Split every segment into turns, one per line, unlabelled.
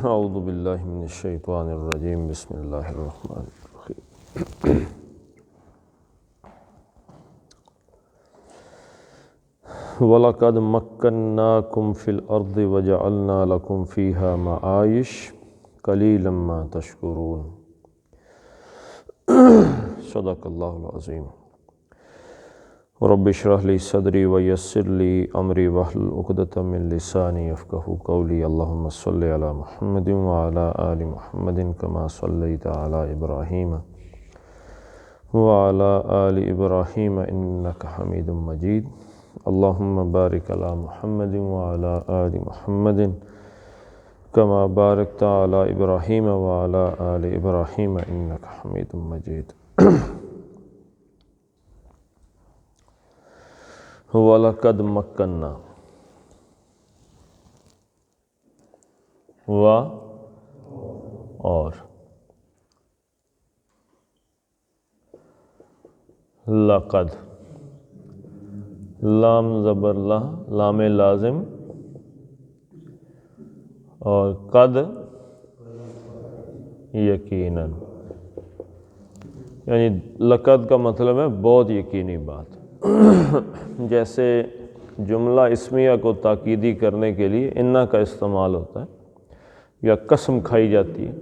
اعوذ باللہ من الشیطان الرجیم بسم اللہ الرحمن الرحیم وَلَقَدْ مَكَّنَّاكُمْ فِي الْأَرْضِ وَجَعَلْنَا لَكُمْ فِيهَا مَعَائِشَ قَلِيلًا مَا تَشْكُرُونَ۔ صدق اللہ العظیم۔ رب اشرح لی صدری ویسر لی امری واحلل عقدۃ من لسانی یفقہوا قولی۔ اللہم صلی علی محمد وعلی آل محمد کما صلیت علی ابراہیم وعلی آل ابراہیم انک حمید مجید۔ اللہم بارک علی محمد وعلی آل محمد کما بارکت علی ابراہیم وعلی آل ابراہیم انک حمید مجید۔ وَلَقَدْ مَكَّنَّا اور لقد، لام زبر لا، لام لازم، اور قد یقیناً، یعنی لقد کا مطلب ہے بہت یقینی بات۔ جیسے جملہ اسمیہ کو تاکیدی کرنے کے لیے اِنَّ کا استعمال ہوتا ہے یا قسم کھائی جاتی ہے،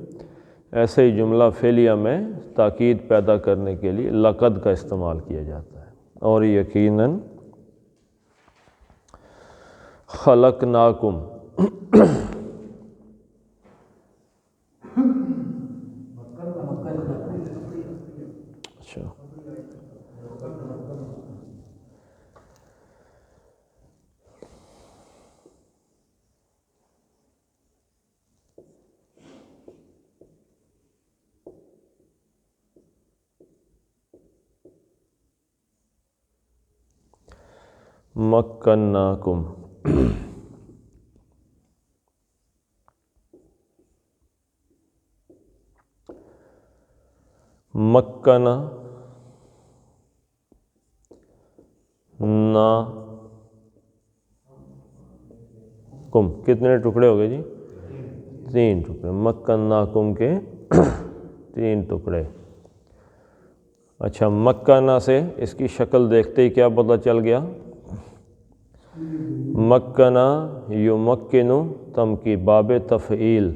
ایسے ہی جملہ فعلیہ میں تاکید پیدا کرنے کے لیے لقد کا استعمال کیا جاتا ہے۔ اور یقیناً خلقناکم، اچھا مکناکم، مکنا نا کم، کتنے ٹکڑے ہو گئے جی؟ 3 ٹکڑے۔ مکناکم کے 3 ٹکڑے۔ اچھا، مکنا سے اس کی شکل دیکھتے ہی کیا پتہ چل گیا؟ مکنا یمکنو تم کی باب تفعیل،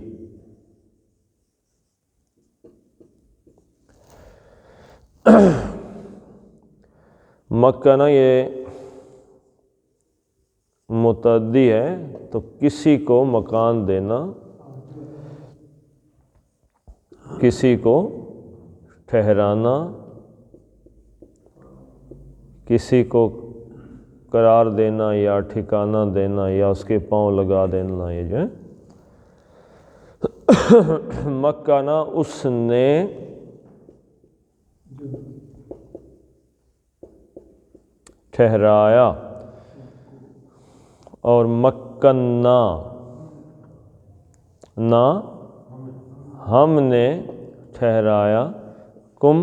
مکنا یہ متعدی ہے تو کسی کو مکان دینا، کسی کو ٹھہرانا، کسی کو قرار دینا یا ٹھکانہ دینا یا اس کے پاؤں لگا دینا، یہ جو ہے مکنا اس نے ٹھہرایا، اور مکننا نا ہم نے ٹھہرایا، کم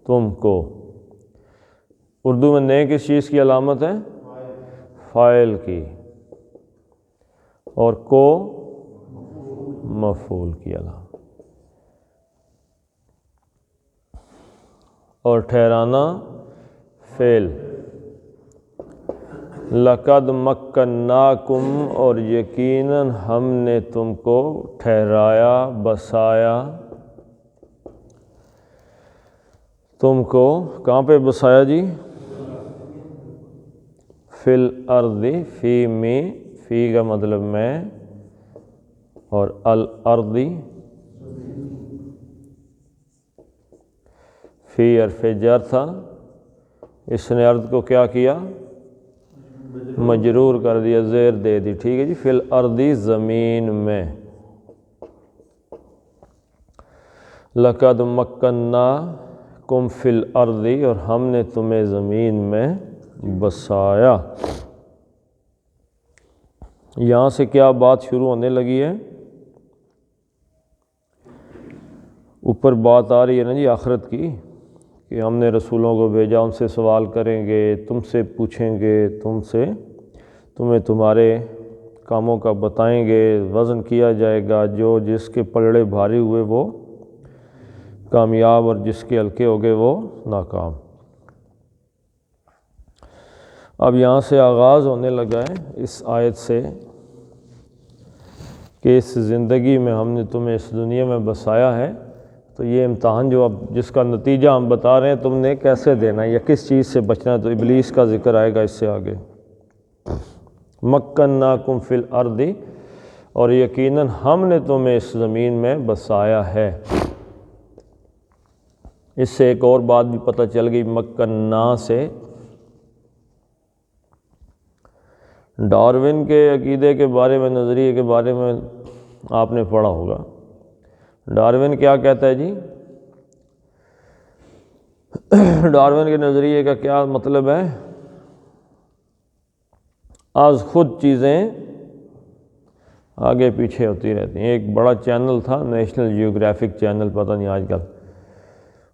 تم کو۔ اردو میں نے کس چیز کی علامت ہے؟ فاعل کی، اور کو مفعول کی علامت، اور ٹھہرانا فعل۔ لقد مکناکم، اور یقیناً ہم نے تم کو ٹھہرایا، بسایا، تم کو کہاں پہ بسایا جی؟ فی الارض، فی میں، فی کا مطلب میں، اور الارض فی حرف جر تھا، اس نے ارض کو کیا کیا؟ مجرور کر دیا، زیر دے دی، ٹھیک ہے جی۔ فی الارض زمین میں، لقد مکناکم فی الارض، اور ہم نے تمہیں زمین میں بسایا۔ یہاں سے کیا بات شروع ہونے لگی ہے؟ اوپر بات آ رہی ہے نا جی آخرت کی، کہ ہم نے رسولوں کو بھیجا، ان سے سوال کریں گے، تم سے پوچھیں گے، تمہیں تمہارے کاموں کا بتائیں گے، وزن کیا جائے گا، جو جس کے پلڑے بھاری ہوئے وہ کامیاب اور جس کے ہلکے ہو گئے وہ ناکام۔ اب یہاں سے آغاز ہونے لگا ہے اس آیت سے کہ اس زندگی میں ہم نے تمہیں اس دنیا میں بسایا ہے، تو یہ امتحان جو اب جس کا نتیجہ ہم بتا رہے ہیں تم نے کیسے دینا ہے یا کس چیز سے بچنا ہے، تو ابلیس کا ذکر آئے گا اس سے آگے۔ مکناکم فی الارض، اور یقیناً ہم نے تمہیں اس زمین میں بسایا ہے۔ اس سے ایک اور بات بھی پتہ چل گئی، مکننا سے ڈارون کے عقیدے کے بارے میں، نظریے کے بارے میں آپ نے پڑھا ہوگا۔ ڈارون کیا کہتا ہے جی؟ ڈارون کے نظریے کا کیا مطلب ہے؟ از خود چیزیں آگے پیچھے ہوتی رہتی ہیں۔ ایک بڑا چینل تھا نیشنل جیوگرافک چینل، پتہ نہیں آج کل،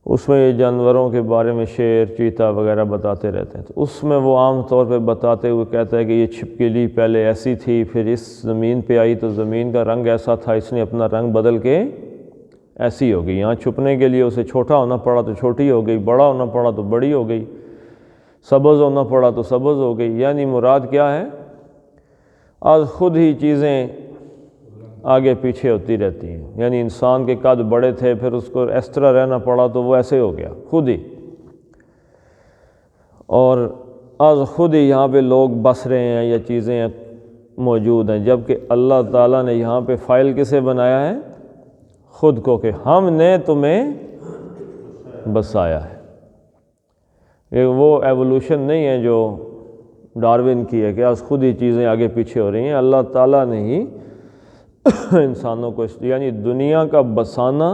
اس میں یہ جانوروں کے بارے میں شیر، چیتا وغیرہ بتاتے رہتے ہیں، تو اس میں وہ عام طور پہ بتاتے ہوئے کہتا ہے کہ یہ چھپکلی پہلے ایسی تھی، پھر اس زمین پہ آئی تو زمین کا رنگ ایسا تھا، اس نے اپنا رنگ بدل کے ایسی ہو گئی، یہاں چھپنے کے لیے اسے چھوٹا ہونا پڑا تو چھوٹی ہو گئی، بڑا ہونا پڑا تو بڑی ہو گئی، سبز ہونا پڑا تو سبز ہو گئی۔ یعنی مراد کیا ہے؟ آج خود ہی چیزیں آگے پیچھے ہوتی رہتی ہیں، یعنی انسان کے قد بڑے تھے، پھر اس کو اس طرح رہنا پڑا تو وہ ایسے ہو گیا خود ہی، اور آج خود ہی یہاں پہ لوگ بس رہے ہیں یا چیزیں موجود ہیں، جبکہ اللہ تعالیٰ نے یہاں پہ فائل کسے بنایا ہے؟ خود کو، کہ ہم نے تمہیں بسایا ہے۔ یہ وہ ایوولوشن نہیں ہے جو ڈارون کی ہے کہ آج خود ہی چیزیں آگے پیچھے ہو رہی ہیں، اللہ تعالیٰ نے ہی انسانوں کو یعنی دنیا کا بسانا،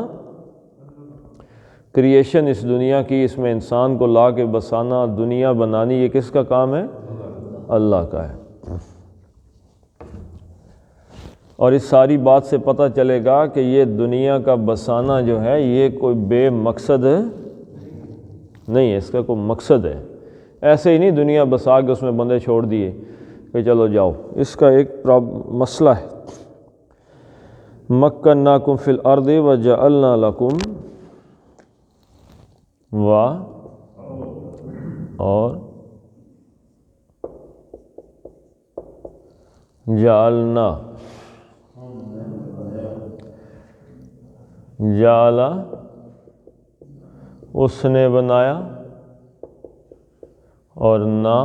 کریشن اس دنیا کی، اس میں انسان کو لا کے بسانا، دنیا بنانی، یہ کس کا کام ہے؟ اللہ کا ہے۔ اور اس ساری بات سے پتہ چلے گا کہ یہ دنیا کا بسانا جو ہے یہ کوئی بے مقصد نہیں ہے، اس کا کوئی مقصد ہے، ایسے ہی نہیں دنیا بسا کے اس میں بندے چھوڑ دیے کہ چلو جاؤ، اس کا ایک مسئلہ ہے۔ مکناکم فی الارض وجعلنا لکم اور جعلنا، جعل اس نے بنایا، اور نہ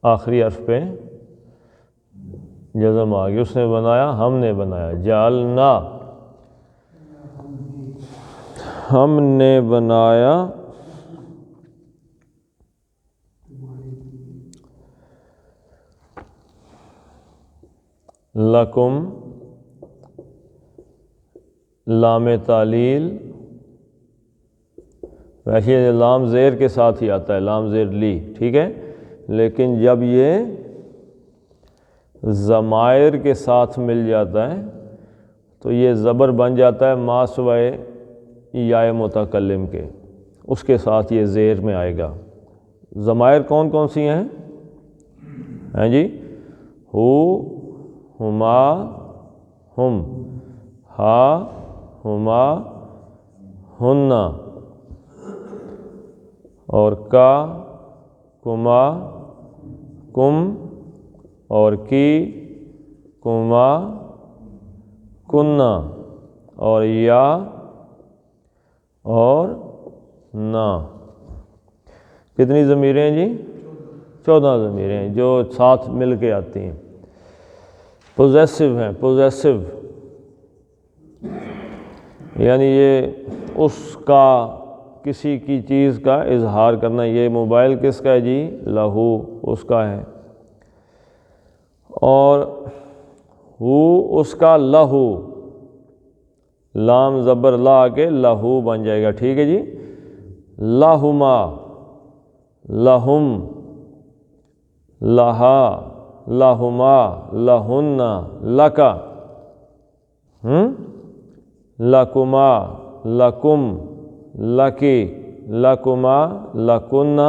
آخری حرف پہ جزم آ گیا، اس نے بنایا، ہم نے بنایا، جعلنا ہم نے بنایا، لکم لام تعلیل، ویسے یہ لام زیر کے ساتھ ہی آتا ہے، لام زیر لی، ٹھیک ہے، لیکن جب یہ ضمائر کے ساتھ مل جاتا ہے تو یہ زبر بن جاتا ہے ما سوائے یا متکلم کے، اس کے ساتھ یہ زیر میں آئے گا۔ ضمائر کون کون سی ہیں؟ ہیں جی، ہو، ہما، ہم، ہا، ہما، ہننا، اور کا، کما، کم، اور کی، کما، کننا، اور یا، اور نا۔ کتنی ضمیریں ہیں جی؟ 14 ضمیریں ہیں جو ساتھ مل کے آتی ہیں، پوزیسو ہیں، پوزیسو یعنی یہ اس کا، کسی کی چیز کا اظہار کرنا۔ یہ موبائل کس کا ہے جی؟ لہو، اس کا ہے، اور ہو اس کا لہو، لام زبر لا کے لہو بن جائے گا، ٹھیک ہے جی۔ لہما، لہم، لہا، لہما، لہن، لکا، لکما، لکم، لکی، لکما، لکن،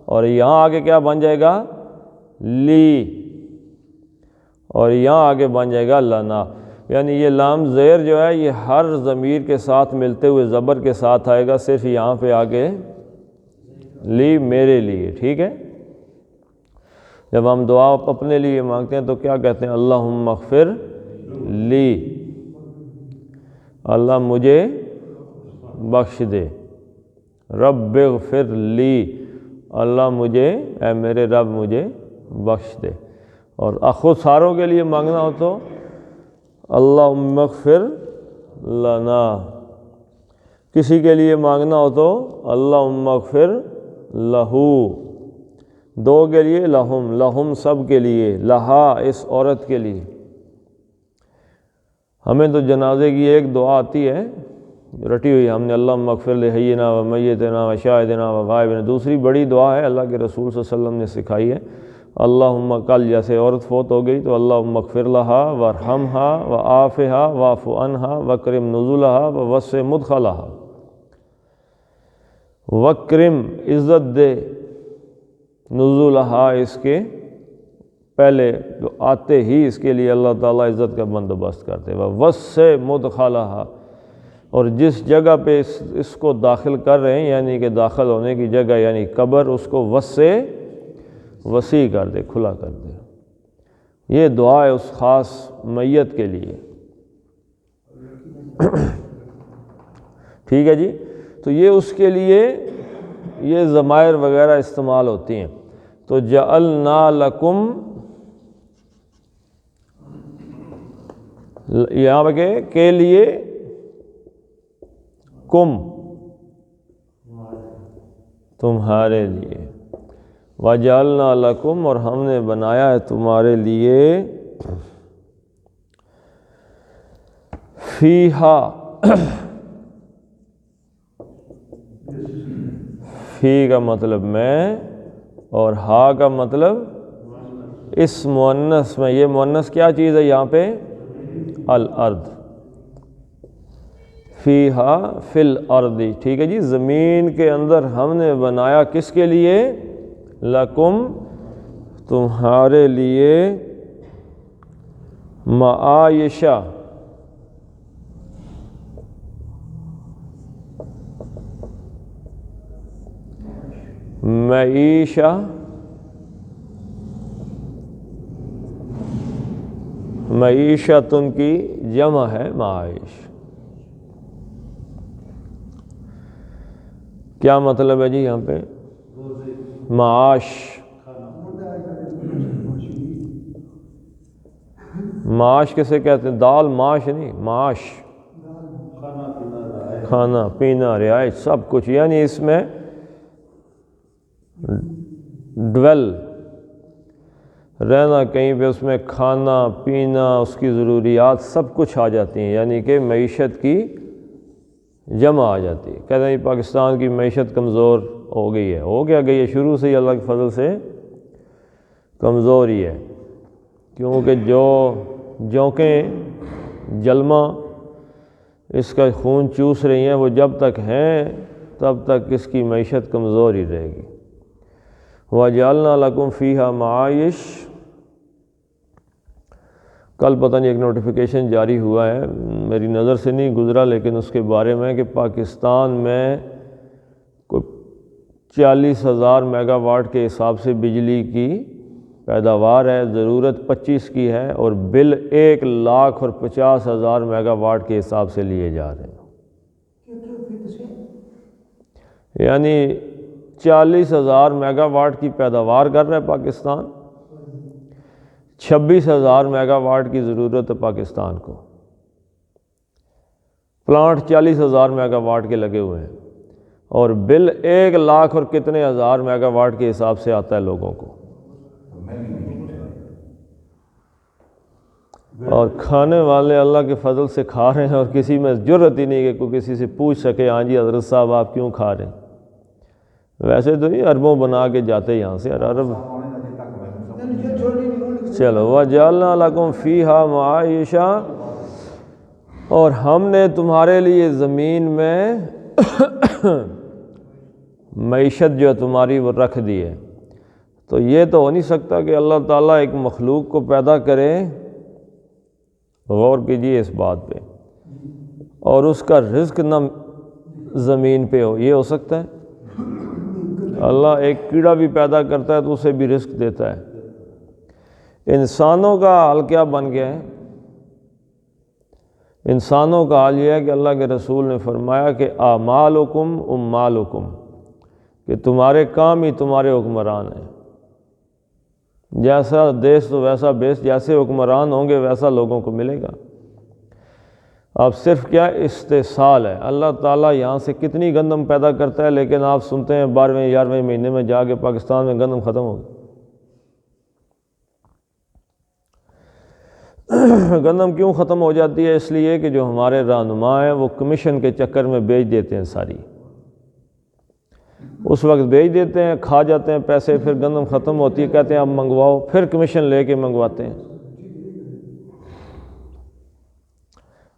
اور یہاں آگے کیا بن جائے گا؟ لی، اور یہاں آگے بن جائے گا لنا، یعنی یہ لام زیر جو ہے یہ ہر ضمیر کے ساتھ ملتے ہوئے زبر کے ساتھ آئے گا، صرف یہاں پہ آگے لی میرے لیے، ٹھیک ہے۔ جب ہم دعا اپنے لیے مانگتے ہیں تو کیا کہتے ہیں؟ اللہم اغفر لی، اللہ مجھے بخش دے، رب اغفر لی، اللہ مجھے، اے میرے رب مجھے بخش دے۔ اور خود ساروں کے لیے مانگنا ہو تو اللہم اغفر لنا، کسی کے لیے مانگنا ہو تو اللہم اغفر لہو، دو کے لیے لہم، لہم سب کے لیے، لہا اس عورت کے لیے۔ ہمیں تو جنازے کی ایک دعا آتی ہے رٹی ہوئی، ہم نے اللہم اغفر لحینا و میتنا و شاہدنا و غائبنا، دوسری بڑی دعا ہے اللہ کے رسول صلی اللہ علیہ وسلم نے سکھائی ہے، اللہم، کل جیسے عورت فوت ہو گئی تو اللہم اغفر لہا وارحمہا وعافہا واعف عنہا وکرم نزلہا ووسع مدخلہا، وکرم عزت دے، نزلہا اس کے پہلے جو آتے ہی اس کے لیے اللہ تعالیٰ عزت کا بندوبست کرتے، ووسع مدخلہا، اور جس جگہ پہ اس کو داخل کر رہے ہیں یعنی کہ داخل ہونے کی جگہ یعنی قبر، اس کو وسیع کر دے، کھلا کر دے۔ یہ دعا ہے اس خاص میت کے لیے، ٹھیک ہے جی۔ تو یہ اس کے لیے یہ ضمائر وغیرہ استعمال ہوتی ہیں۔ تو جعلنا لکم، یہاں پہ کے لیے، کم تمہارے لیے، وَجَعَلْنَا لَكُمْ، اور ہم نے بنایا ہے تمہارے لیے، فیہا، فی کا مطلب میں اور ہا کا مطلب اس مؤنث میں، یہ مؤنث کیا چیز ہے یہاں پہ؟ الارض، فیہا فی الارض، ٹھیک ہے جی۔ زمین کے اندر ہم نے بنایا کس کے لیے؟ لکم، تمہارے لیے، معایشہ، معیشہ، معیشتن کی جمع ہے معاش۔ کیا مطلب ہے جی یہاں پہ؟ معاش، معاش کسے کہتے ہیں؟ دال معاش نہیں، معاش کھانا پینا رہائش سب کچھ، یعنی اس میں ڈویل رہنا، کہیں پہ اس میں کھانا پینا اس کی ضروریات سب کچھ آ جاتی ہیں، یعنی کہ معیشت کی جمع آ جاتی ہے۔ کہتے ہیں پاکستان کی معیشت کمزور ہو گئی ہے، ہو کیا گئی ہے؟ شروع سے ہی اللہ کے فضل سے کمزور ہی ہے، کیونکہ جو جونکیں جلمہ اس کا خون چوس رہی ہیں، وہ جب تک ہیں تب تک اس کی معیشت کمزور ہی رہے گی۔ وَجَعَلْنَا لَكُمْ فِيهَا مَعَائِشَ، کل پتہ نہیں ایک نوٹیفیکیشن جاری ہوا ہے، میری نظر سے نہیں گزرا لیکن اس کے بارے میں کہ پاکستان میں کوئی 40,000 میگا واٹ کے حساب سے بجلی کی پیداوار ہے، ضرورت 25 کی ہے، اور بل 1,50,000 میگا واٹ کے حساب سے لیے جا رہے ہیں، یعنی 40,000 میگا واٹ کی پیداوار کر رہا ہے پاکستان، 26,000 میگا واٹ کی ضرورت ہے پاکستان کو، پلانٹ 40,000 میگا واٹ کے لگے ہوئے ہیں، اور بل 1,00,000 اور کتنے ہزار میگا واٹ کے حساب سے آتا ہے لوگوں کو، اور کھانے والے اللہ کے فضل سے کھا رہے ہیں، اور کسی میں جرت ہی نہیں کہ کوئی کسی سے پوچھ سکے ہاں جی حضرت صاحب آپ کیوں کھا رہے ہیں، ویسے تو نہیں اربوں بنا کے جاتے یہاں سے، عرب۔ چلو، وَجَعَلْنَا لَكُمْ فِيهَا مَعَائِشَ، اور ہم نے تمہارے لیے زمین میں معیشت جو ہے تمہاری وہ رکھ دی ہے، تو یہ تو ہو نہیں سکتا کہ اللہ تعالیٰ ایک مخلوق کو پیدا کرے، غور کیجیے اس بات پہ، اور اس کا رزق نہ زمین پہ ہو، یہ ہو سکتا ہے؟ اللہ ایک کیڑا بھی پیدا کرتا ہے تو اسے بھی رزق دیتا ہے۔ انسانوں کا حال کیا بن گیا ہے؟ انسانوں کا حال یہ ہے کہ اللہ کے رسول نے فرمایا کہ اعمالکم امالکم، کہ تمہارے کام ہی تمہارے حکمران ہیں، جیسا دیش تو ویسا بیس، جیسے حکمران ہوں گے ویسا لوگوں کو ملے گا۔ اب صرف کیا استحصال ہے، اللہ تعالیٰ یہاں سے کتنی گندم پیدا کرتا ہے، لیکن آپ سنتے ہیں 12ویں 11ویں مہینے میں جا کے پاکستان میں گندم ختم ہو گئی۔ گندم کیوں ختم ہو جاتی ہے؟ اس لیے کہ جو ہمارے رہنما ہیں وہ کمیشن کے چکر میں بیچ دیتے ہیں ساری، اس وقت بیچ دیتے ہیں، کھا جاتے ہیں پیسے، پھر گندم ختم ہوتی ہے، کہتے ہیں اب منگواؤ، پھر کمیشن لے کے منگواتے ہیں۔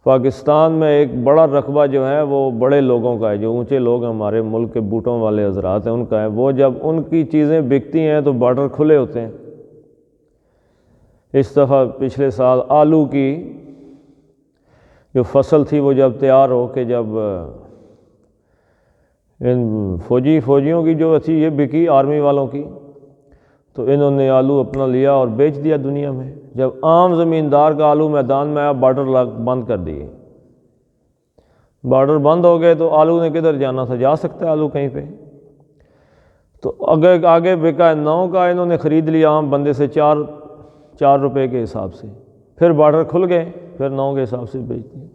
پاکستان میں ایک بڑا رقبہ جو ہے وہ بڑے لوگوں کا ہے، جو اونچے لوگ ہیں ہمارے ملک کے بوٹوں والے حضرات ہیں، ان کا ہے۔ وہ جب ان کی چیزیں بکتی ہیں تو بارڈر کھلے ہوتے ہیں۔ اس دفعہ پچھلے سال آلو کی جو فصل تھی وہ جب تیار ہو کے جب ان فوجیوں کی جو تھی یہ بکی آرمی والوں کی، تو انہوں نے آلو اپنا لیا اور بیچ دیا دنیا میں۔ جب عام زمیندار کا آلو میدان میں آیا، بارڈر بند کر دیے۔ بارڈر بند ہو گئے تو آلو نے کدھر جانا تھا؟ جا سکتا ہے آلو کہیں پہ؟ تو آگے بکا ہے 9 کا، انہوں نے خرید لیا عام بندے سے 4 روپے کے حساب سے، پھر بارڈر کھل گئے، پھر 9 کے حساب سے بیچ دیا۔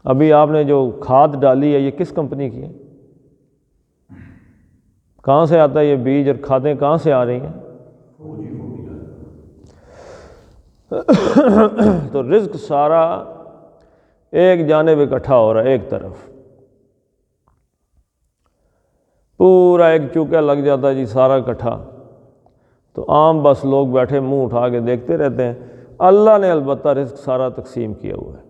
ابھی آپ نے جو کھاد ڈالی ہے یہ کس کمپنی کی ہے؟ کہاں سے آتا ہے یہ بیج اور کھادیں کہاں سے آ رہی ہیں؟ تو رزق سارا ایک جانب اکٹھا ہو رہا ہے، ایک طرف پورا ایک چوکا لگ جاتا ہے جی، سارا اکٹھا۔ تو عام بس لوگ بیٹھے منہ اٹھا کے دیکھتے رہتے ہیں۔ اللہ نے البتہ رزق سارا تقسیم کیا ہوا ہے،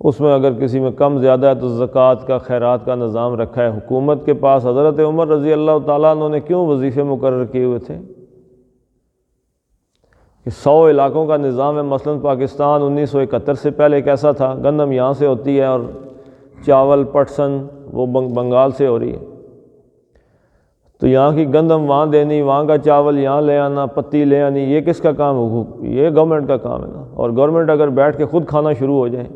اس میں اگر کسی میں کم زیادہ ہے تو زکوٰۃ کا، خیرات کا نظام رکھا ہے حکومت کے پاس۔ حضرت عمر رضی اللہ تعالیٰ عنہ نے کیوں وظیفے مقرر کیے ہوئے تھے کہ 100 علاقوں کا نظام ہے۔ مثلا پاکستان 1971 سے پہلے کیسا تھا؟ گندم یہاں سے ہوتی ہے اور چاول پٹسن وہ بنگال سے ہو رہی ہے، تو یہاں کی گندم وہاں دینی، وہاں کا چاول یہاں لے آنا، پتی لے آنی، یہ کس کا کام ہے؟ یہ گورنمنٹ کا کام ہے نا۔ اور گورنمنٹ اگر بیٹھ کے خود کھانا شروع ہو جائے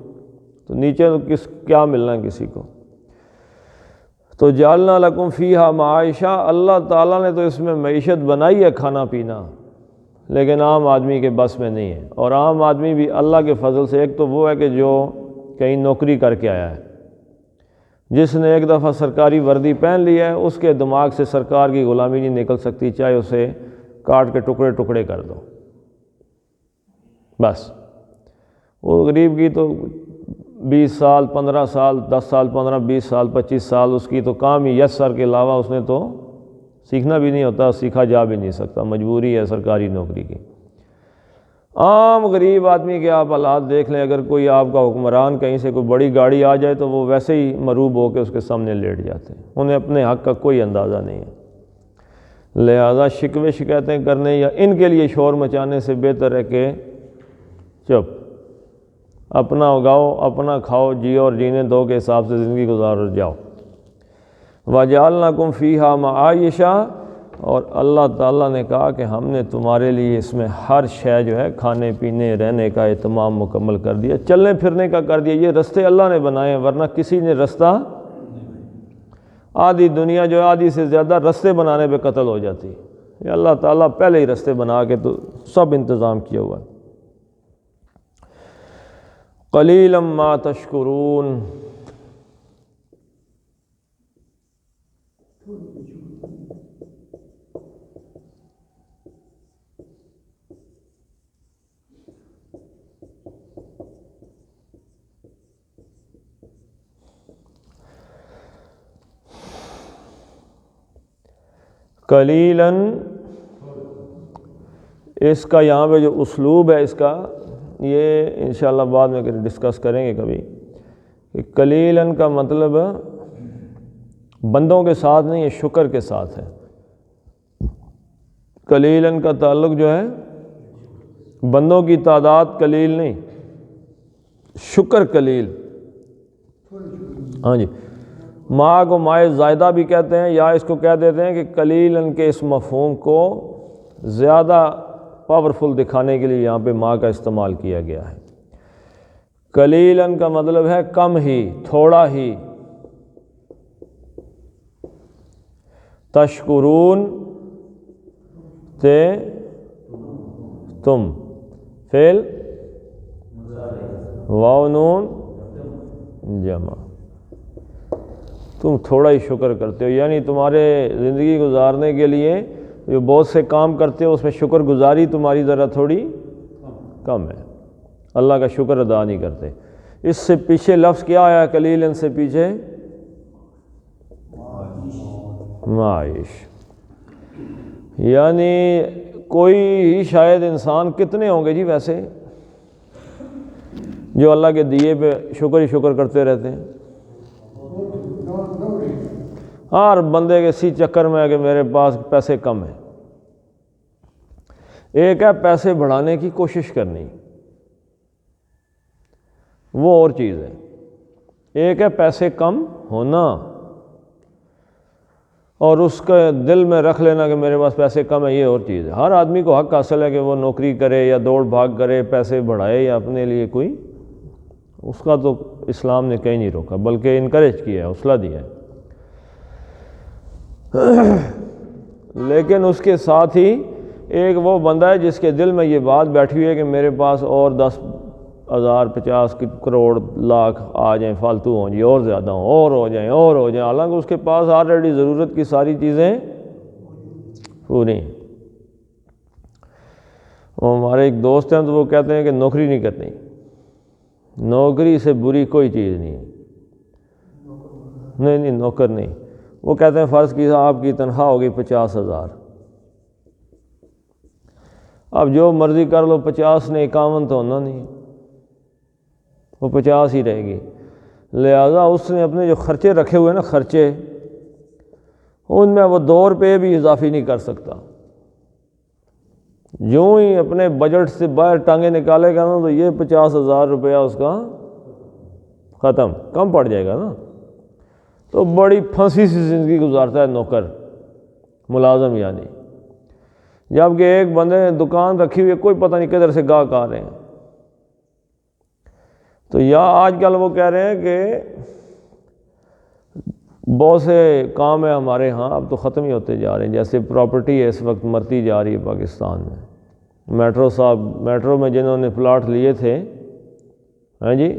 تو نیچے کیا ملنا ہے کسی کو؟ تو جعلنا لکم فیہا معائشہ، اللہ تعالیٰ نے تو اس میں معیشت بنائی ہے، کھانا پینا، لیکن عام آدمی کے بس میں نہیں ہے۔ اور عام آدمی بھی اللہ کے فضل سے، ایک تو وہ ہے کہ جو کہیں نوکری کر کے آیا ہے، جس نے ایک دفعہ سرکاری وردی پہن لی ہے، اس کے دماغ سے سرکار کی غلامی نہیں نکل سکتی، چاہے اسے کاٹ کے ٹکڑے ٹکڑے کر دو، بس۔ وہ غریب کی تو 20 سال 15 سال 10 سال 15 20 سال 25 سال اس کی تو کام ہی یس سر کے علاوہ اس نے تو سیکھنا بھی نہیں ہوتا، سیکھا جا بھی نہیں سکتا، مجبوری ہے سرکاری نوکری کی۔ عام غریب آدمی کے آپ حالات دیکھ لیں، اگر کوئی آپ کا حکمران کہیں سے کوئی بڑی گاڑی آ جائے تو وہ ویسے ہی مروب ہو کے اس کے سامنے لیٹ جاتے ہیں، انہیں اپنے حق کا کوئی اندازہ نہیں ہے۔ لہذا شکوے شکایتیں کرنے یا ان کے لیے شور مچانے سے بہتر ہے کہ چپ، اپنا اگاؤ، اپنا کھاؤ، جیو اور جینے دو کے حساب سے زندگی گزار جاؤ۔ وَجَعَلْنَاكُمْ فِيهَا مَعَائِشَ، اور اللہ تعالیٰ نے کہا کہ ہم نے تمہارے لیے اس میں ہر شے جو ہے کھانے پینے رہنے کا اہتمام مکمل کر دیا، چلنے پھرنے کا کر دیا۔ یہ رستے اللہ نے بنائے ہیں، ورنہ کسی نے رستہ، آدھی دنیا جو ہے آدھی سے زیادہ رستے بنانے پہ قتل ہو جاتی ہے۔ یہ اللہ تعالیٰ پہلے ہی رستے بنا کے تو سب انتظام کیا ہوا ہے۔ قلیلا ما تشکرون، قلیلاً، اس کا یہاں پہ جو اسلوب ہے اس کا، یہ انشاءاللہ بعد میں ڈسکس کریں گے کبھی، کہ قلیلاً کا مطلب بندوں کے ساتھ نہیں، یہ شکر کے ساتھ ہے۔ قلیلاً کا تعلق جو ہے بندوں کی تعداد قلیل نہیں، شکر قلیل۔ ہاں جی، ماں کو مائے زائدہ بھی کہتے ہیں، یا اس کو کہہ دیتے ہیں کہ قلیلاً کے اس مفہوم کو زیادہ پاورفل دکھانے کے لیے یہاں پہ ماں کا استعمال کیا گیا ہے۔ قلیلاً کا مطلب ہے کم ہی، تھوڑا ہی۔ تشکرون تے تم، فعل واو نون جمع، تم تھوڑا ہی شکر کرتے ہو، یعنی تمہارے زندگی گزارنے کے لیے جو بہت سے کام کرتے ہو اس میں شکر گزاری تمہاری ذرا تھوڑی کم ہے، اللہ کا شکر ادا نہیں کرتے۔ اس سے پیچھے لفظ کیا آیا قلیلاً سے پیچھے؟ معاش، یعنی کوئی ہی شاید انسان، کتنے ہوں گے جی ویسے جو اللہ کے دیے پہ شکر ہی شکر کرتے رہتے ہیں؟ ہر بندے کے اسی چکر میں ہے کہ میرے پاس پیسے کم ہیں۔ ایک ہے پیسے بڑھانے کی کوشش کرنی، وہ اور چیز ہے۔ ایک ہے پیسے کم ہونا اور اس کے دل میں رکھ لینا کہ میرے پاس پیسے کم ہیں، یہ اور چیز ہے۔ ہر آدمی کو حق حاصل ہے کہ وہ نوکری کرے یا دوڑ بھاگ کرے، پیسے بڑھائے یا اپنے لیے کوئی، اس کا تو اسلام نے کہیں نہیں روکا بلکہ انکریج کیا ہے، حوصلہ دیا ہے۔ لیکن اس کے ساتھ ہی ایک وہ بندہ ہے جس کے دل میں یہ بات بیٹھی ہوئی ہے کہ میرے پاس اور 10,000 50 کروڑ لاکھ آ جائیں، فالتو ہوں جی، اور زیادہ ہوں، اور ہو جائیں، اور ہو جائیں، حالانکہ اس کے پاس آلریڈی ضرورت کی ساری چیزیں پوری ہیں۔ ہمارے ایک دوست ہیں تو وہ کہتے ہیں کہ نوکری نہیں کرنی، نوکری سے بری کوئی چیز نہیں ہے، نہیں نوکر نہیں۔ وہ کہتے ہیں فرض کیا آپ کی تنخواہ ہوگی 50,000، اب جو مرضی کر لو، 50 نے 51 تو ہونا نہیں، وہ 50 ہی رہے گی۔ لہذا اس نے اپنے جو خرچے رکھے ہوئے نا، خرچے، ان میں وہ 2 روپے بھی اضافی نہیں کر سکتا۔ جو ہی اپنے بجٹ سے باہر ٹانگیں نکالے گا نا تو یہ 50,000 روپیہ اس کا ختم، کم پڑ جائے گا نا۔ تو بڑی پھنسی سی زندگی گزارتا ہے نوکر، ملازم یعنی۔ جبکہ ایک بندے نے دکان رکھی ہوئی ہے، کوئی پتہ نہیں کدھر سے گاہک آ رہے ہیں۔ تو یا آج کل وہ کہہ رہے ہیں کہ بہت سے کام ہیں ہمارے ہاں اب تو ختم ہی ہوتے جا رہے ہیں، جیسے پراپرٹی ہے اس وقت مرتی جا رہی ہے پاکستان میں۔ میٹرو میں جنہوں نے پلاٹ لیے تھے، ہاں جی،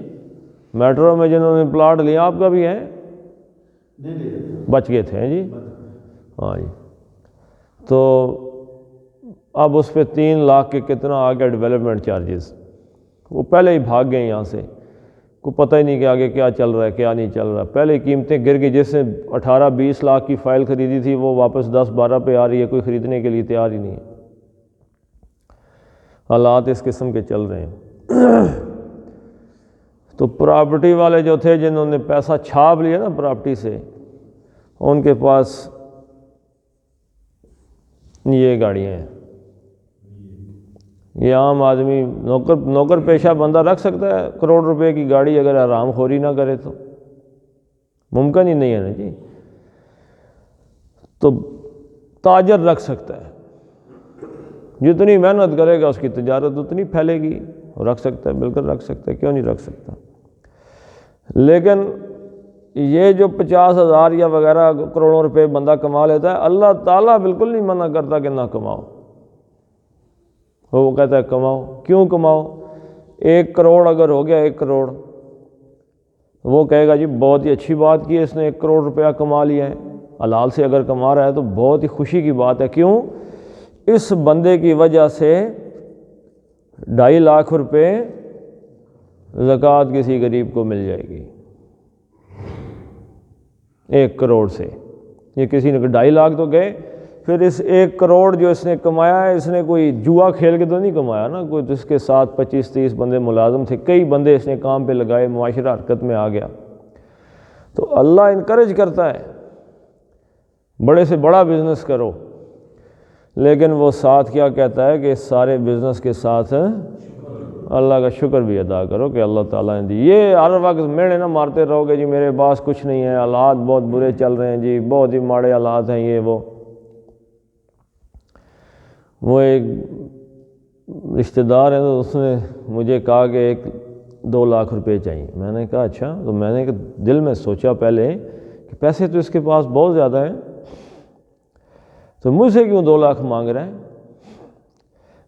میٹرو میں جنہوں نے پلاٹ لیا، آپ کا بھی ہے، بچ گئے تھے، ہیں جی، ہاں جی، تو اب اس پہ 3 لاکھ کے کتنا آ گیا ڈیولپمنٹ چارجز، وہ پہلے ہی بھاگ گئے یہاں سے، کو پتہ ہی نہیں کہ آگے کیا چل رہا ہے کیا نہیں چل رہا۔ پہلے قیمتیں گر گئی، جس نے 18-20 لاکھ کی فائل خریدی تھی وہ واپس 10-12 پہ آ رہی ہے، کوئی خریدنے کے لیے تیار ہی نہیں ہے۔ حالات اس قسم کے چل رہے ہیں۔ تو پراپرٹی والے جو تھے جنہوں نے پیسہ چھاپ لیا نا پراپرٹی سے، ان کے پاس یہ گاڑیاں ہیں۔ یہ عام آدمی نوکر پیشہ بندہ رکھ سکتا ہے کروڑ روپے کی گاڑی اگر حرام خوری نہ کرے تو؟ ممکن ہی نہیں ہے نا جی۔ تو تاجر رکھ سکتا ہے، جتنی محنت کرے گا اس کی تجارت اتنی پھیلے گی، رکھ سکتا ہے، بالکل رکھ سکتا ہے، کیوں نہیں رکھ سکتا۔ لیکن یہ جو 50,000 یا وغیرہ کروڑوں روپے بندہ کما لیتا ہے، اللہ تعالیٰ بالکل نہیں منع کرتا کہ نہ کماؤ، وہ کہتا ہے کماؤ۔ کیوں کماؤ؟ 1 کروڑ اگر ہو گیا، 1 کروڑ، وہ کہے گا جی بہت ہی اچھی بات کی ہے، اس نے 1 کروڑ روپیہ کما لیا ہے، حلال سے اگر کما رہا ہے تو بہت ہی خوشی کی بات ہے۔ کیوں؟ اس بندے کی وجہ سے 2.5 لاکھ روپے زکوٰۃ کسی غریب کو مل جائے گی 1 کروڑ سے۔ یہ کسی نے 2.5 لاکھ تو گئے، پھر اس 1 کروڑ جو اس نے کمایا ہے، اس نے کوئی جوا کھیل کے تو نہیں کمایا نا، کوئی تو اس کے ساتھ 25-30 بندے ملازم تھے، کئی بندے اس نے کام پہ لگائے، معاشرہ حرکت میں آ گیا۔ تو اللہ انکریج کرتا ہے بڑے سے بڑا بزنس کرو، لیکن وہ ساتھ کیا کہتا ہے کہ سارے بزنس کے ساتھ اللہ کا شکر بھی ادا کرو کہ اللہ تعالیٰ نے دی۔ یہ ہر وقت میڑے نہ مارتے رہو گے جی میرے پاس کچھ نہیں ہے، حالات بہت برے چل رہے ہیں جی، بہت ہی ماڑے حالات ہیں یہ وہ ایک رشتہ دار ہے تو اس نے مجھے کہا کہ 2 لاکھ روپے چاہیے۔ میں نے کہا اچھا، تو میں نے دل میں سوچا پہلے کہ پیسے تو اس کے پاس بہت زیادہ ہیں، تو مجھ سے کیوں 2 لاکھ مانگ رہے ہیں؟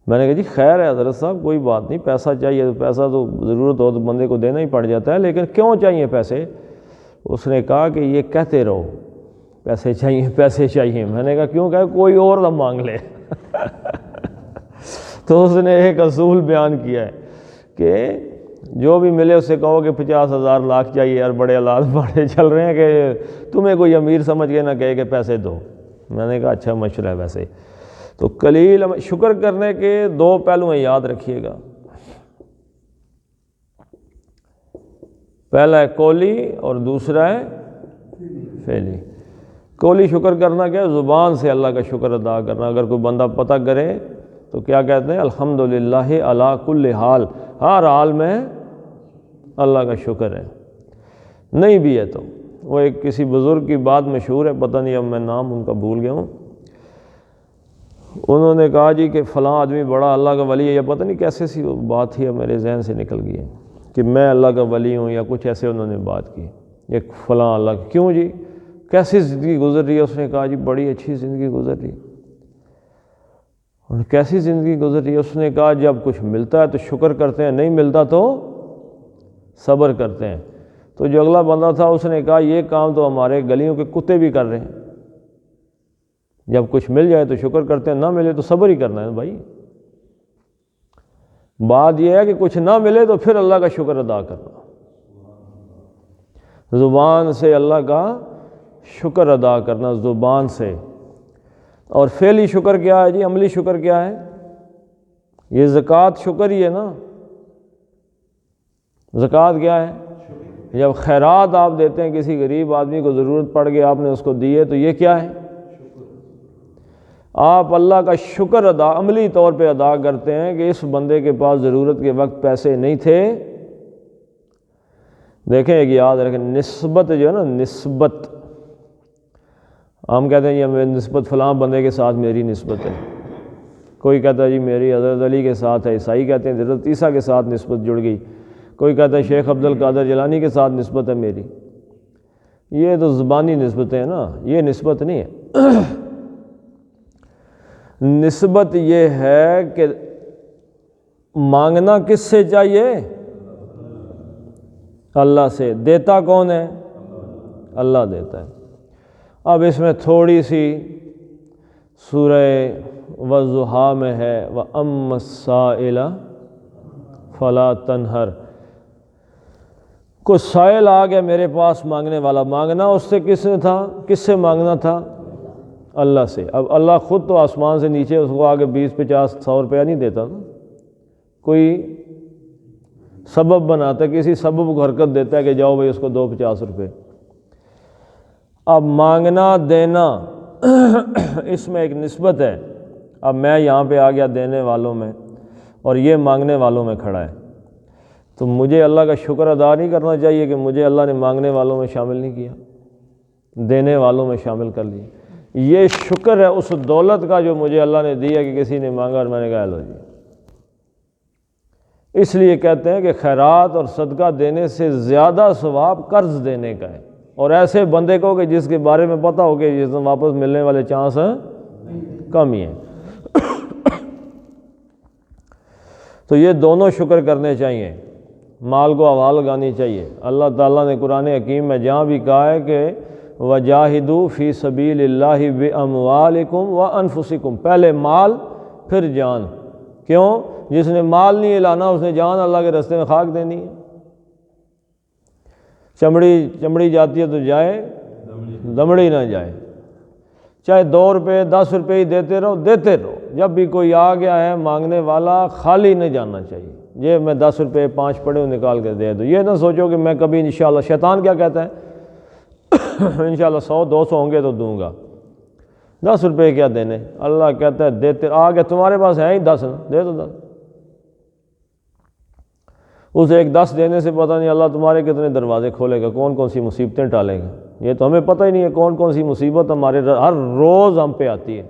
میں نے کہا جی خیر ہے حضرت صاحب، کوئی بات نہیں، پیسہ چاہیے تو پیسہ تو ضرورت ہو تو بندے کو دینا ہی پڑ جاتا ہے، لیکن کیوں چاہیے پیسے؟ اس نے کہا کہ یہ کہتے رہو پیسے چاہیے پیسے چاہیے۔ میں نے کہا کیوں؟ کہا کوئی اور نہ مانگ لے۔ تو اس نے ایک اصول بیان کیا ہے کہ جو بھی ملے اس سے کہو کہ 50,000 لاکھ چاہیے یار، بڑے حالات بڑے چل رہے ہیں کہ تمہیں کوئی امیر سمجھ کے نہ کہے کہ پیسے دو۔ میں نے کہا اچھا مشورہ ہے ویسے۔ تو قلیل شکر کرنے کے 2 پہلو ہیں، یاد رکھیے گا۔ پہلا ہے قولی اور دوسرا ہے فعلی۔ قولی شکر کرنا کیا ہے؟ زبان سے اللہ کا شکر ادا کرنا۔ اگر کوئی بندہ پتہ کرے تو کیا کہتے ہیں؟ الحمدللہ علی کل حال، ہر حال میں اللہ کا شکر ہے۔ نہیں بھی ہے تو وہ ایک کسی بزرگ کی بات مشہور ہے، پتہ نہیں اب میں نام ان کا بھول گیا ہوں، انہوں نے کہا جی کہ فلاں آدمی بڑا اللہ کا ولی ہے، یا پتہ نہیں کیسے سی وہ بات تھی، اب میرے ذہن سے نکل گئی ہے کہ میں اللہ کا ولی ہوں یا کچھ ایسے انہوں نے بات کی، ایک فلاں اللہ کی۔ کیوں جی کیسی زندگی گزر رہی ہے؟ اس نے کہا جی بڑی اچھی زندگی گزر رہی ہے۔ اور کیسی زندگی گزر رہی ہے؟ اس نے کہا جب کچھ ملتا ہے تو شکر کرتے ہیں، نہیں ملتا تو صبر کرتے ہیں۔ تو جو اگلا بندہ تھا اس نے کہا یہ کام تو ہمارے گلیوں کے کتے بھی کر رہے ہیں، جب کچھ مل جائے تو شکر کرتے ہیں، نہ ملے تو صبر ہی کرنا ہے بھائی۔ بات یہ ہے کہ کچھ نہ ملے تو پھر اللہ کا شکر ادا کرنا، زبان سے اللہ کا شکر ادا کرنا، زبان سے۔ اور فعلی شکر کیا ہے جی؟ عملی شکر کیا ہے؟ یہ زکوٰۃ شکر ہی ہے نا۔ زکوٰۃ کیا ہے؟ جب خیرات آپ دیتے ہیں، کسی غریب آدمی کو ضرورت پڑ گئی آپ نے اس کو دی ہے، تو یہ کیا ہے؟ آپ اللہ کا شکر عملی طور پہ ادا کرتے ہیں کہ اس بندے کے پاس ضرورت کے وقت پیسے نہیں تھے۔ دیکھیں ایک یاد رکھیں، نسبت جو ہے نا، نسبت، ہم کہتے ہیں یہ نسبت فلاں بندے کے ساتھ میری نسبت ہے، کوئی کہتا ہے جی میری حضرت علی کے ساتھ ہے، عیسائی کہتے ہیں حضرت عیسیٰ کے ساتھ نسبت جڑ گئی، کوئی کہتا ہے شیخ عبد القادر جیلانی کے ساتھ نسبت ہے میری۔ یہ تو زبانی نسبتیں ہیں نا، یہ نسبت نہیں ہے۔ نسبت یہ ہے کہ مانگنا کس سے چاہیے؟ اللہ سے۔ دیتا کون ہے؟ اللہ دیتا ہے۔ اب اس میں تھوڑی سی سورہ والضحیٰ میں ہے وَأَمَّا السَّائِلَ فَلَا تَنْهَرْ، کوئی سائل آ گیا میرے پاس مانگنے والا، مانگنا اس سے کس نے تھا؟ کس سے مانگنا تھا؟ اللہ سے۔ اب اللہ خود تو آسمان سے نیچے اس کو آگے 20 50 100 روپیہ نہیں دیتا نا، کوئی سبب بناتا ہے، کسی سبب کو حرکت دیتا ہے کہ جاؤ بھائی اس کو دو 50 روپے۔ اب مانگنا دینا اس میں ایک نسبت ہے۔ اب میں یہاں پہ آ گیا دینے والوں میں اور یہ مانگنے والوں میں کھڑا ہے، تو مجھے اللہ کا شکر ادا نہیں کرنا چاہیے کہ مجھے اللہ نے مانگنے والوں میں شامل نہیں کیا، دینے والوں میں شامل کر لیا؟ یہ شکر ہے اس دولت کا جو مجھے اللہ نے دی ہے کہ کسی نے مانگا اور میں نے کہا لو جی۔ اس لیے کہتے ہیں کہ خیرات اور صدقہ دینے سے زیادہ ثواب قرض دینے کا ہے، اور ایسے بندے کو کہ جس کے بارے میں پتہ ہو کہ جس میں واپس ملنے والے چانس کم ہی ہیں۔ تو یہ دونوں شکر کرنے چاہیے، مال کو حوال لگانی چاہیے۔ اللہ تعالیٰ نے قرآن حکیم میں جہاں بھی کہا ہے کہ وَجَاهِدُوا فِي سَبِيلِ اللَّهِ بِأَمْوَالِكُمْ وَأَنفُسِكُمْ، پہلے مال پھر جان۔ کیوں؟ جس نے مال نہیں لانا اس نے جان اللہ کے راستے میں خاک دینی ہے۔ چمڑی جاتی ہے تو جائے، دمڑی نہ جائے۔ چاہے 2 روپے 10 روپے ہی دیتے رہو، جب بھی کوئی آ گیا ہے مانگنے والا خالی نہیں جانا چاہیے۔ یہ میں 10 روپے 5 پڑے نکال کے دے دو، یہ نہ سوچو کہ میں کبھی انشاءاللہ، شیطان کیا کہتا ہے انشاءاللہ 100 200 ہوں گے تو دوں گا، 10 روپے کیا دینے؟ اللہ کہتا ہے دیتے آگے تمہارے پاس ہیں ہی 10 دے دو 10۔ اسے ایک 10 دینے سے پتہ نہیں اللہ تمہارے کتنے دروازے کھولے گا، کون کون سی مصیبتیں ٹالے گا۔ یہ تو ہمیں پتہ ہی نہیں ہے کون کون سی مصیبت ہمارے ہر روز ہم پہ آتی ہے،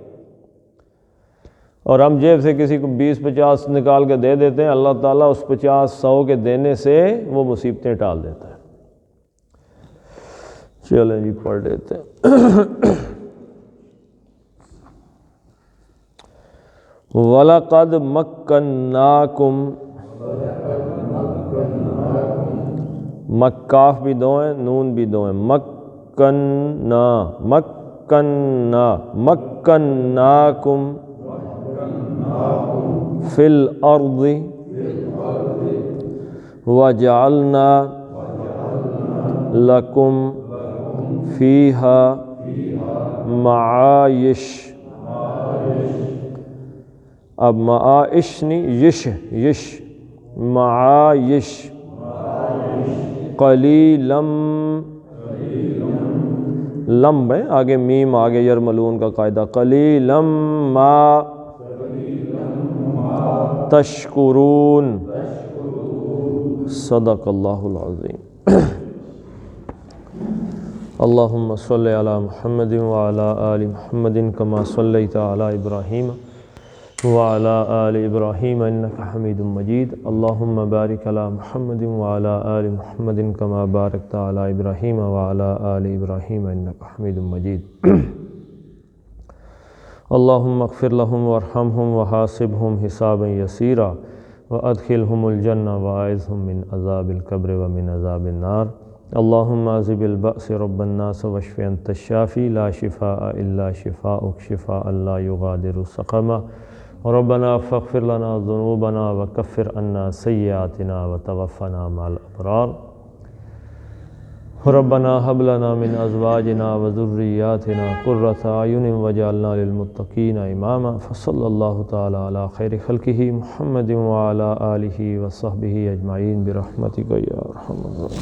اور ہم جیب سے کسی کو 20-50 نکال کے دے دیتے ہیں، اللہ تعالیٰ اس 50-100 کے دینے سے وہ مصیبتیں ٹال دیتا ہے۔ چلیں جی پڑھ لیتے ہیں۔ وَلَقَدْ مَكَّنَّاكُمْ، مکاف بھی دو ہیں، نون بھی دو ہیں، مکنّا مکنّا مکنّاکم فی الارض وجعلنا لکم فیہا معائش۔ اب معائش نہیں، یش معائش، قلیلم لم ہے آگے میم آگے یرملون کا قاعدہ، قلیلم ما تشکرون۔ صدق اللہ العظیم۔ اللہم صلی علی محمد وعلی آل محمد کما صلیت علی ابراہیم وعلی آل ابراہیم انکا حمید مجید۔ اللہم بارک علی محمد وعلی آل محمد کما بارکت علی ابراہیم وعلی آل ابراہیم انکا حمید مجید۔ اللہم اغفر لہم وارحمہم وحاسبہم حسابا یسیرا وادخلہم الجنہ واعذہم من عذاب القبر ومن عذاب النار۔ اللہم اذہب البأس رب الناس واشف انت الشافی لا شفاء الا شفاؤک شفاء لا یغادر سقما۔ ربنا فاغفر لنا ذنوبنا وکفر عنا سیئاتنا وتوفنا مع الابرار۔ ربنا هب لنا من ازواجنا وذریاتنا قرۃ اعین واجعلنا للمتقین اماما۔ فصلی اللہ تعالی علی خیر خلقہ محمد وعلی آلہ وصحبہ اجمعین برحمتک یا ارحم الراحمین۔